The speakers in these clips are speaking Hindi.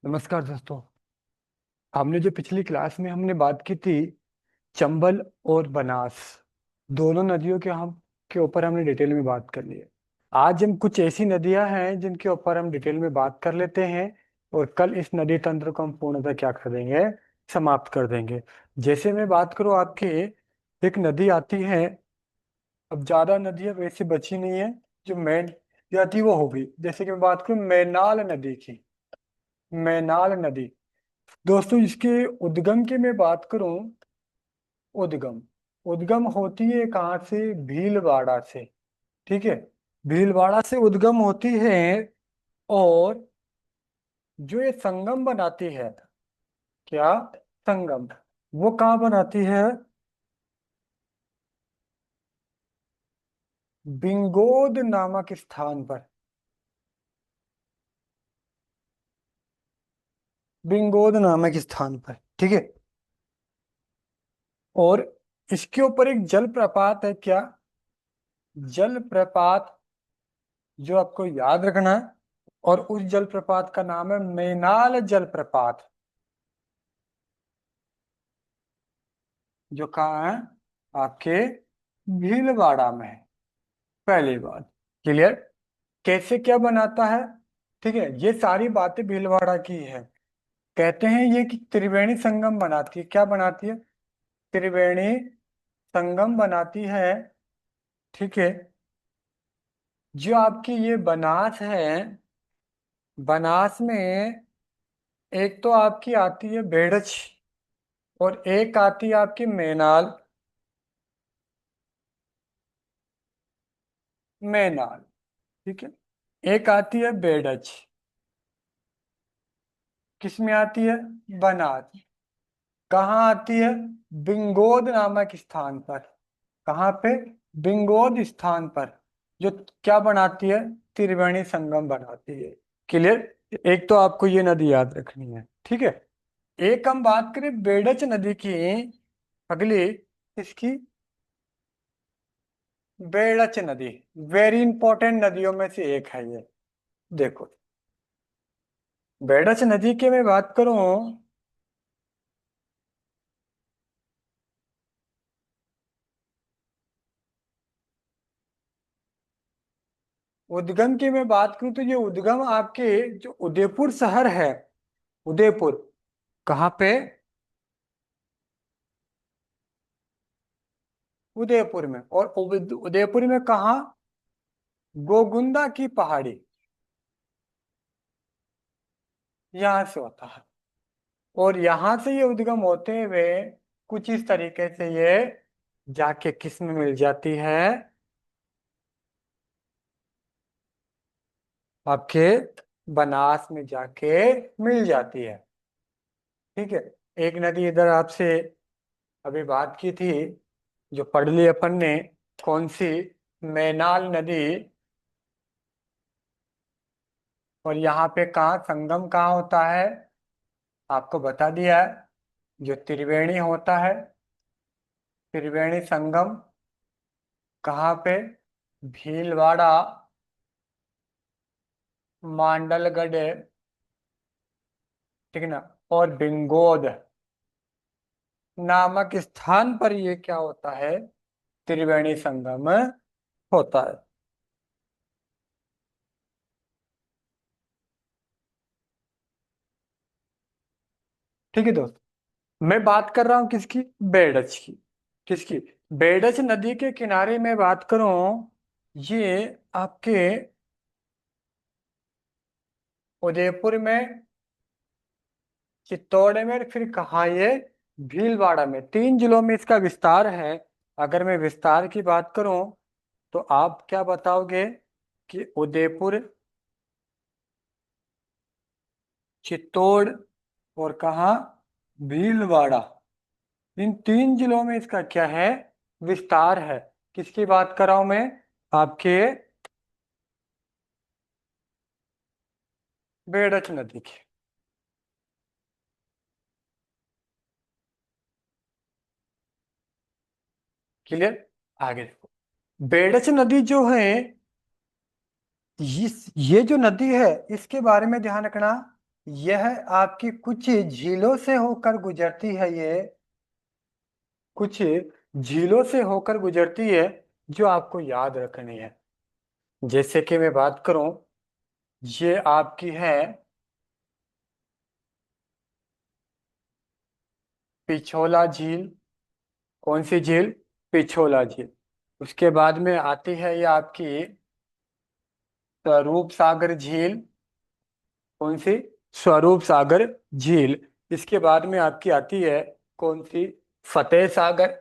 नमस्कार दोस्तों। हमने जो पिछली क्लास में हमने बात की थी चंबल और बनास, दोनों नदियों के ऊपर हमने डिटेल में बात कर ली है। आज हम कुछ ऐसी नदियां हैं जिनके ऊपर हम डिटेल में बात कर लेते हैं और कल इस नदी तंत्र को हम पूर्णतः क्या कर देंगे, समाप्त कर देंगे। जैसे मैं बात करूं आपके, एक नदी आती है। अब ज्यादा नदियां वैसे बची नहीं है। जो मेन नदी आती है वो होगी, जैसे कि मैं बात करूं मैनाल नदी की। मैनाल नदी दोस्तों, इसके उद्गम की मैं बात करूं। उद्गम उद्गम होती है कहाँ से? भीलवाड़ा से। ठीक है, भीलवाड़ा से उद्गम होती है। और जो ये संगम बनाती है, क्या संगम, वो कहाँ बनाती है? बिंगोद नामक स्थान पर। बिंगोद नामक स्थान पर, ठीक है। और इसके ऊपर एक जलप्रपात है, क्या जलप्रपात, जो आपको याद रखना है। और उस जलप्रपात का नाम है मैनाल जलप्रपात, जो कहाँ है? आपके भीलवाड़ा में है। पहली बात क्लियर। कैसे क्या बनाता है? ठीक है, ये सारी बातें भीलवाड़ा की है। कहते हैं ये कि त्रिवेणी संगम बनाती है। क्या बनाती है? त्रिवेणी संगम बनाती है। ठीक है। जो आपकी ये बनास है, बनास में एक तो आपकी आती है बेड़च, और एक आती है आपकी मैनाल। मैनाल, ठीक है। एक आती है बेड़च, किस में आती है? बनास। कहाँ आती है? बिंगोद नामक स्थान पर। कहाँ पे? बिंगोद स्थान पर। जो क्या बनाती है? त्रिवेणी संगम बनाती है। क्लियर। एक तो आपको ये नदी याद रखनी है, ठीक है। एक हम बात करें बेड़च नदी की। अगली इसकी बेड़च नदी, वेरी इंपॉर्टेंट नदियों में से एक है ये। देखो, बेड़च नदी की मैं बात करूं, उद्गम की मैं बात करूं, तो ये उद्गम आपके जो उदयपुर शहर है, उदयपुर, कहाँ पे? उदयपुर में। और उदयपुर में कहाँ? गोगुंदा की पहाड़ी, यहां से होता है। और यहां से ये उद्गम होते हुए कुछ इस तरीके से ये जाके किस में मिल जाती है? आपके बनास में जाके मिल जाती है। ठीक है। एक नदी इधर आपसे अभी बात की थी, जो पढ़ ली अपन ने, कौन सी? मैनाल नदी। और यहाँ पे कहाँ संगम कहाँ होता है? आपको बता दिया है, जो त्रिवेणी होता है। त्रिवेणी संगम कहाँ पे? भीलवाड़ा, मांडलगढ़, ठीक है ना, और बिंगोद नामक स्थान पर ये क्या होता है? त्रिवेणी संगम होता है। ठीक है दोस्त, मैं बात कर रहा हूं किसकी? बेडच की। किसकी? बेडच नदी के किनारे में बात करूं, ये आपके उदयपुर में, चित्तौड़ में, फिर कहाँ ये? भीलवाड़ा में। 3 जिलों में इसका विस्तार है। अगर मैं विस्तार की बात करूं, तो आप क्या बताओगे कि उदयपुर, चित्तौड़, और कहाँ? भीलवाड़ा। इन 3 जिलों में इसका क्या है? विस्तार है। किसकी बात कर रहा हूं मैं? आपके बेड़च नदी की। क्लियर। आगे देखो, बेड़च नदी जो है, ये जो नदी है, इसके बारे में ध्यान रखना। यह आपकी कुछ झीलों से होकर गुजरती है, ये कुछ झीलों से होकर गुजरती है जो आपको याद रखनी है। जैसे कि मैं बात करूं, ये आपकी है पिछोला झील। कौन सी झील? पिछोला झील। उसके बाद में आती है ये आपकी स्वरूप सागर झील। कौन सी? स्वरूप सागर झील। इसके बाद में आपकी आती है कौन सी? फतेह सागर।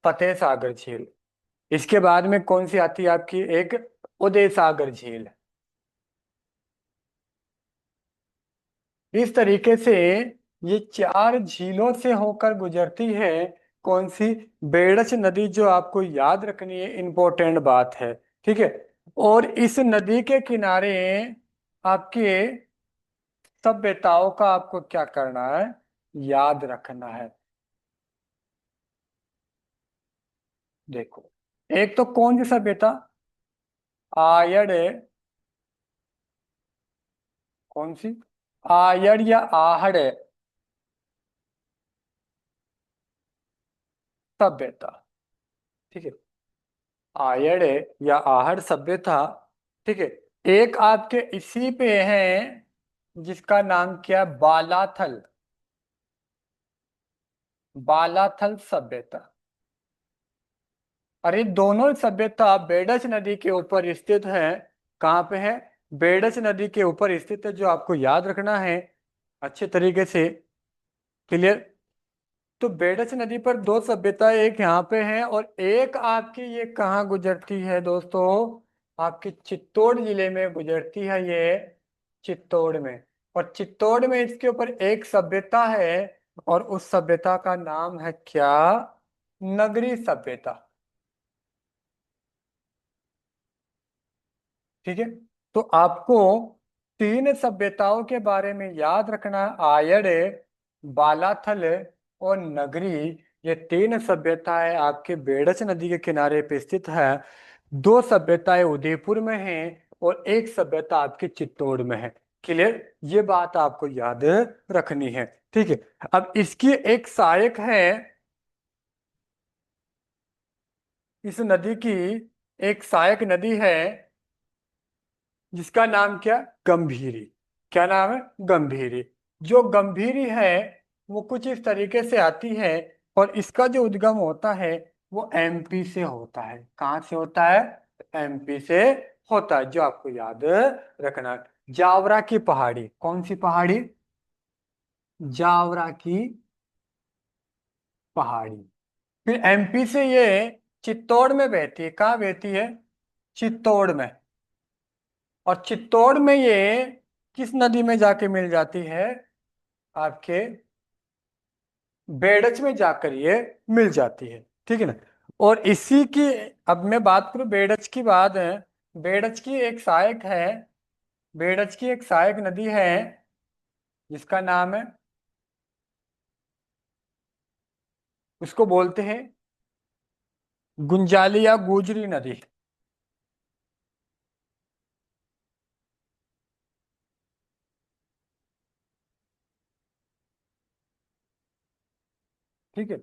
फतेह सागर झील। इसके बाद में कौन सी आती है आपकी? एक उदय सागर झील। इस तरीके से ये चार झीलों से होकर गुजरती है। कौन सी? बेड़च नदी, जो आपको याद रखनी है, इंपॉर्टेंट बात है। ठीक है। और इस नदी के किनारे आपके सभ्यताओं का आपको क्या करना है? याद रखना है। देखो, एक तो कौन सी सभ्यता? आयड़। कौन सी? आयड़ या आहड़ सभ्यता। ठीक है। आयड़ या आहड़ सभ्यता। ठीक है। एक आपके इसी पे है जिसका नाम क्या? बालाथल। बालाथल सभ्यता। अरे दोनों सभ्यता बेडस नदी के ऊपर स्थित है। कहाँ पे है? बेडस नदी के ऊपर स्थित है, जो आपको याद रखना है अच्छे तरीके से। क्लियर? तो बेडस नदी पर दो सभ्यता, एक यहाँ पे है और एक आपकी ये कहाँ गुजरती है दोस्तों? आपकी चित्तौड़ जिले में गुजरती है ये। चित्तौड़ में। और चित्तौड़ में इसके ऊपर एक सभ्यता है, और उस सभ्यता का नाम है क्या? नगरी सभ्यता। ठीक है। तो आपको तीन सभ्यताओं के बारे में याद रखना है। आयड़, बालाथल और नगरी। ये तीन सभ्यताएं आपके बेडच नदी के किनारे पे स्थित है। दो सभ्यताएं उदयपुर में हैं और एक सभ्यता आपके चित्तौड़ में है। क्लियर? ये बात आपको याद रखनी है। ठीक है। अब इसकी एक सहायक है, इस नदी की एक सहायक नदी है जिसका नाम क्या? गंभीरी। क्या नाम है? गंभीरी। जो गंभीरी है वो कुछ इस तरीके से आती है, और इसका जो उद्गम होता है वो एमपी से होता है। कहाँ से होता है? एमपी से होता है, जो आपको याद रखना है। जावरा की पहाड़ी। कौन सी पहाड़ी? जावरा की पहाड़ी। फिर एमपी से ये चित्तौड़ में बहती है। कहाँ बहती है? चित्तौड़ में। और चित्तौड़ में ये किस नदी में जाके मिल जाती है? आपके बेडच में जाकर ये मिल जाती है। ठीक है ना? और इसी की, अब मैं बात करूं बेडच की बात है। बेडच की एक सहायक है, बेडच की एक सहायक नदी है जिसका नाम है, उसको बोलते हैं गुंजाली या गुजरी नदी। ठीक है।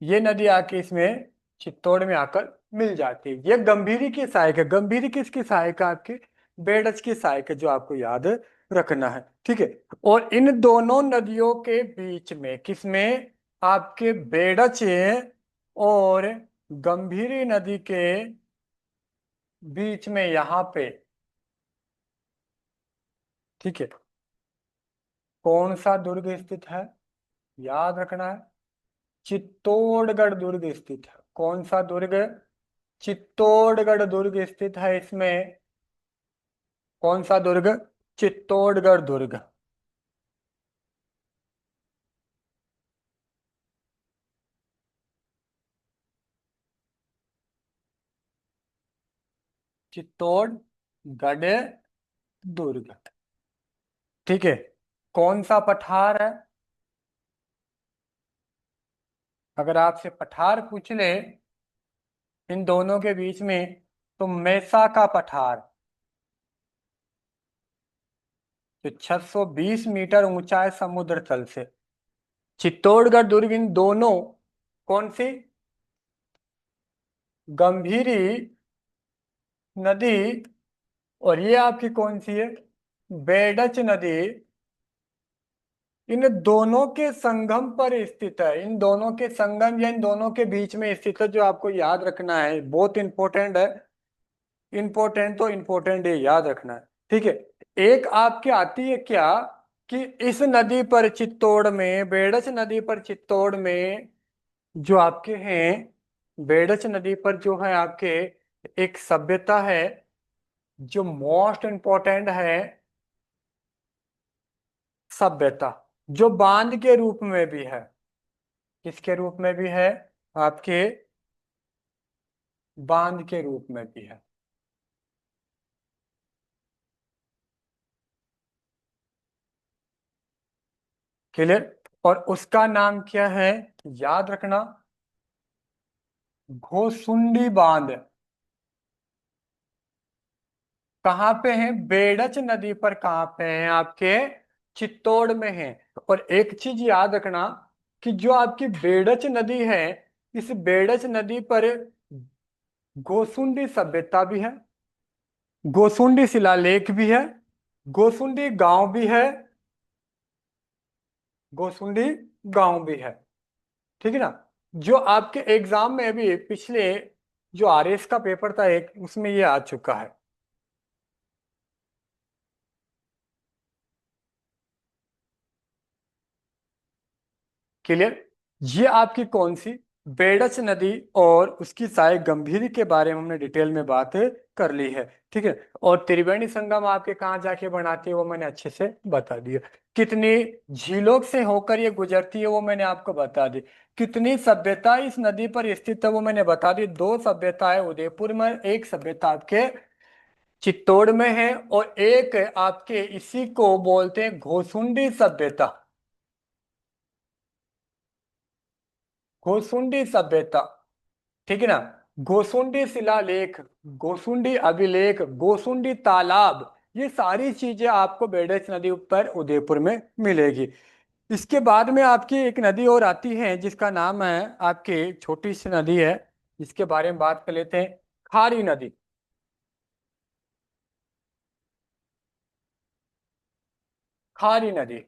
ये नदी आके इसमें चित्तौड़ में आकर मिल जाती है। ये गंभीरी की सहायक है। गंभीरी किसकी सहायक है? आपके बेडच की सहायक है, जो आपको याद रखना है। ठीक है। और इन दोनों नदियों के बीच में, किसमें? आपके बेडच और गंभीरी नदी के बीच में, यहाँ पे, ठीक है, कौन सा दुर्ग स्थित है? याद रखना है। चित्तौड़गढ़ दुर्ग स्थित है। कौन सा दुर्ग? चित्तौड़गढ़ दुर्ग स्थित है इसमें। कौन सा दुर्ग? चित्तौड़गढ़ दुर्ग। चित्तौड़गढ़ दुर्ग। ठीक है। कौन सा पठार है? अगर आपसे पठार पूछ ले इन दोनों के बीच में, तो मेसा का पठार जो 620 मीटर ऊंचा है समुद्र तल से। चित्तौड़गढ़ दुर्ग इन दोनों, कौन सी, गंभीरी नदी, और ये आपकी कौन सी है, बेडच नदी, इन दोनों के संगम पर स्थित है। इन दोनों के संगम या इन दोनों के बीच में स्थित है, जो आपको याद रखना है, बहुत इंपॉर्टेंट है। इंपॉर्टेंट तो इंपॉर्टेंट है, याद रखना है। ठीक है। एक आपके आती है क्या, कि इस नदी पर चित्तौड़ में, बेडच नदी पर चित्तौड़ में जो आपके हैं, बेडच नदी पर जो है आपके एक सभ्यता है जो मोस्ट इंपॉर्टेंट है, सभ्यता, जो बांध के रूप में भी है। किसके रूप में भी है, आपके बांध के रूप में भी है। क्लियर। और उसका नाम क्या है, याद रखना, घोसुंडी बांध। कहाँ पे है, बेडच नदी पर, कहाँ पे है आपके, चित्तौड़ में है। और एक चीज याद रखना, कि जो आपकी बेडच नदी है, इस बेडच नदी पर गोसुंडी सभ्यता भी है, गोसुंडी शिलालेख भी है, गोसुंडी गांव भी है, गोसुंडी गांव भी है। ठीक है ना। जो आपके एग्जाम में अभी पिछले, जो आरएस का पेपर था एक, उसमें ये आ चुका है। क्लियर। ये आपकी कौन सी, बेडच नदी और उसकी सहायक गंभीरी के बारे में हमने डिटेल में बात कर ली है। ठीक है। और त्रिवेणी संगम आपके कहाँ जाके बनाती है वो मैंने अच्छे से बता दिया। कितनी झीलों से होकर ये गुजरती है वो मैंने आपको बता दी। कितनी सभ्यता इस नदी पर स्थित है वो मैंने बता दी। दो सभ्यता है उदयपुर में, एक सभ्यता आपके चित्तौड़ में है, और एक आपके इसी को बोलते हैं घोसुंडी सभ्यता, घोसुंडी सभ्यता। ठीक है ना। गोसुंडी शिलालेख, गोसुंडी अभिलेख, गोसुंडी तालाब, ये सारी चीजें आपको बेडच नदी पर उदयपुर में मिलेगी। इसके बाद में आपकी एक नदी और आती है जिसका नाम है आपकी, छोटी सी नदी है जिसके बारे में बात कर लेते हैं, खारी नदी। खारी नदी,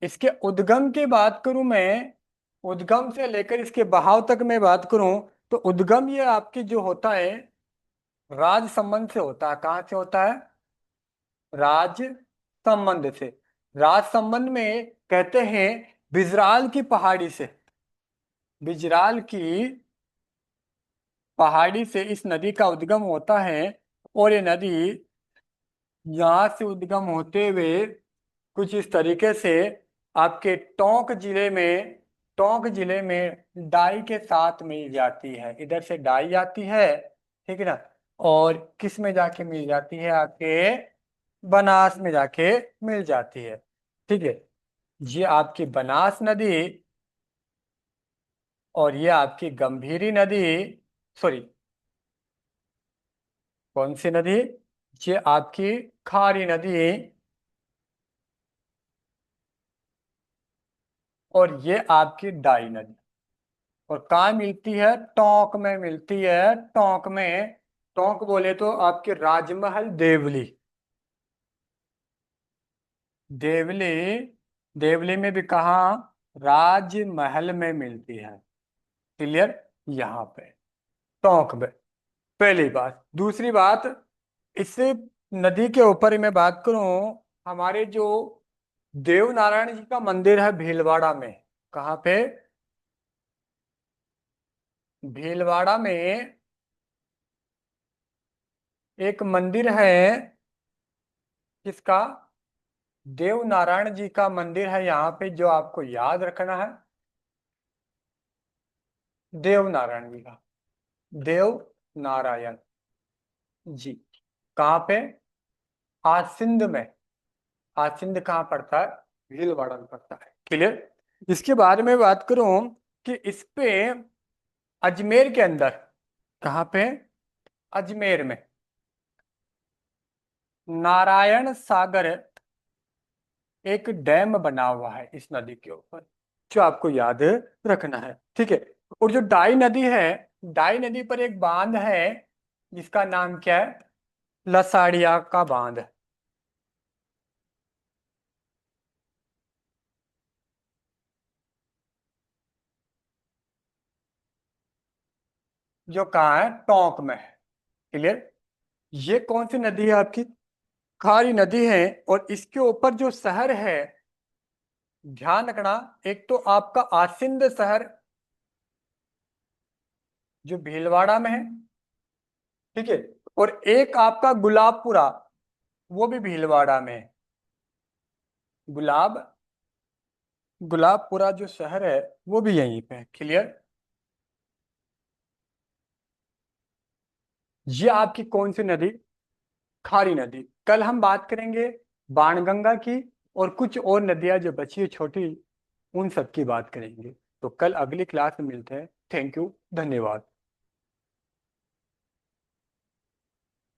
इसके उद्गम की बात करूं मैं, उद्गम से लेकर इसके बहाव तक मैं बात करूं, तो उद्गम ये आपकी जो होता है, राज संबंध से होता है। कहाँ से होता है, राज संबंध से। राज संबंध में कहते हैं बिजराल की पहाड़ी से, बिजराल की पहाड़ी से इस नदी का उद्गम होता है। और ये नदी यहाँ से उद्गम होते हुए कुछ इस तरीके से आपके टोंक जिले में, टोंक जिले में डाई के साथ मिल जाती है। इधर से डाई आती है, ठीक है ना। और किस में जाके मिल जाती है, आपके बनास में जाके मिल जाती है। ठीक है। ये आपकी बनास नदी, और ये आपकी गंभीरी नदी, सॉरी, कौन सी नदी, ये आपकी खारी नदी, और ये आपकी डाई नदी। और कहाँ मिलती है, टोंक में मिलती है, टोंक में। टोंक बोले तो आपके राजमहल देवली, देवली, देवली में भी कहाँ, राजमहल में मिलती है। क्लियर। यहाँ पे टोंक में, पहली बात। दूसरी बात, इस नदी के ऊपर ही मैं बात करूं, हमारे जो देव नारायण जी का मंदिर है भीलवाड़ा में, कहाँ पे, भीलवाड़ा में एक मंदिर है, किसका, देव नारायण जी का मंदिर है यहाँ पे, जो आपको याद रखना है, देव नारायण जी का, देव नारायण जी। कहाँ पे, आसिंद में। आसिंद कहाँ पड़ता है, भीलवाड़ा में पड़ता है। क्लियर। इसके बारे में बात करूं, कि इस पे अजमेर के अंदर, कहाँ पे, अजमेर में नारायण सागर एक डैम बना हुआ है इस नदी के ऊपर, जो आपको याद रखना है, ठीक है। और जो डाई नदी है, डाई नदी पर एक बांध है जिसका नाम क्या है? लसाड़िया का बांध। जो कहाँ है? टोंक में है। क्लियर। ये कौन सी नदी है आपकी? खारी नदी है। और इसके ऊपर जो शहर है, ध्यान रखना, एक तो आपका आसिंद शहर जो भीलवाड़ा में है, ठीक है। और एक आपका गुलाबपुरा, वो भी भीलवाड़ा में है। गुलाब गुलाबपुरा जो शहर है वो भी यहीं पे है। क्लियर। ये आपकी कौन सी नदी? खारी नदी। कल हम बात करेंगे बाणगंगा की, और कुछ और नदियां जो बची है छोटी, उन सब की बात करेंगे। तो कल अगली क्लास में मिलते हैं। थैंक यू, धन्यवाद।